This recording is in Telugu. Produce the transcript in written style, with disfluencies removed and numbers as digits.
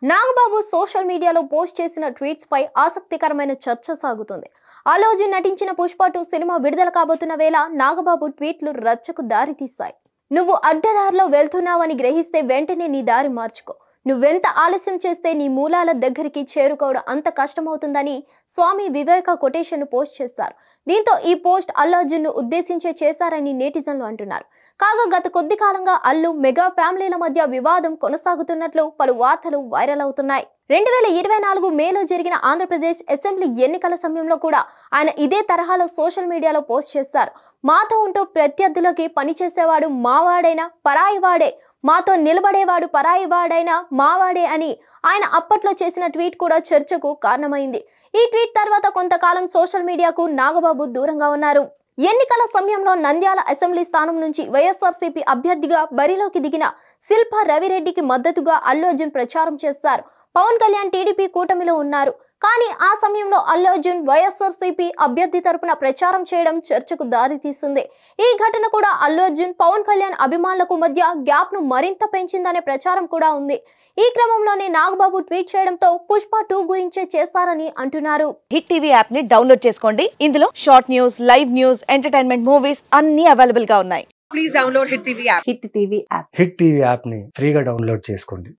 నాగబాబు సోషల్ మీడియాలో పోస్ట్ చేసిన ట్వీట్స్ పై ఆసక్తికరమైన చర్చ సాగుతుంది. అల్లు అర్జున్ నటించిన పుష్ప 2 సినిమా విడుదల కాబోతున్న వేళ నాగబాబు ట్వీట్లు రచ్చకు దారి తీశాయి. నువ్వు అడ్డదారిలో వెళ్తున్నావని గ్రహిస్తే వెంటనే నీ దారి మార్చుకో. నువ్వెంత ఆలస్యం చేస్తే నీ మూలాల దగ్గరికి చేరుకోవడం అంత కష్టమవుతుందని స్వామి వివేక కొటేషన్ పోస్ట్ చేశారు. దీంతో ఈ పోస్ట్ అల్లు అర్జున్ ను ఉద్దేశించే చేశారని నెటిజన్లు అంటున్నారు. కాగా గత కొద్ది కాలంగా అల్లు మెగా ఫ్యామిలీల మధ్య వివాదం కొనసాగుతున్నట్లు పలు వార్తలు వైరల్ అవుతున్నాయి. 2024 మేలో జరిగిన ఆంధ్రప్రదేశ్ అసెంబ్లీ ఎన్నికల సమయంలో కూడా ఆయన ఇదే తరహాలో సోషల్ మీడియాలో పోస్ట్ చేశారు. మాతో ఉంటూ ప్రత్యర్థులకి పనిచేసేవాడు మావాడైనా పరాయివాడే, మాతో నిలబడేవాడు పరాయివాడైనా మావాడే అని ఆయన అప్పట్లో చేసిన ట్వీట్ కూడా చర్చకు కారణమైంది. ఈ ట్వీట్ తర్వాత కొంతకాలం సోషల్ మీడియాకు నాగబాబు దూరంగా ఉన్నారు. ఎన్నికల సమయంలో నంద్యాల అసెంబ్లీ స్థానం నుంచి వైఎస్ఆర్సీపీ అభ్యర్థిగా బరిలోకి దిగిన శిల్పా రవిరెడ్డికి మద్దతుగా అల్లు అర్జున్ ప్రచారం చేశారు. పవన్ కళ్యాణ్ టీడీపీ కూటమిలో ఉన్నారు. కానీ ఆ సమయంలో అల్లు అర్జున్ వైఎస్ఆర్సీపీ అభ్యర్థి తరపున ప్రచారం చేయడం చర్చకు దారితీస్తుంది. ఈ ఘటన కూడా అల్లు అర్జున్ పవన్ కళ్యాణ్ అభిమానులకు మధ్య గ్యాప్ ను మరింత పెంచిందనే ప్రచారం కూడా ఉంది. ఈ క్రమంలోనే నాగబాబు ట్వీట్ చేయడంతో పుష్ప 2 గురించే చేశారని అంటున్నారు. హిట్ టీవీ యాప్ ని డౌన్లోడ్ చేసుకోండి. ఇందులో short news, live news, entertainment movies అన్ని అవైలబుల్ గా ఉన్నాయి. Please download hit TV app. Hit TV app ని ఫ్రీగా డౌన్లోడ్ చేసుకోండి.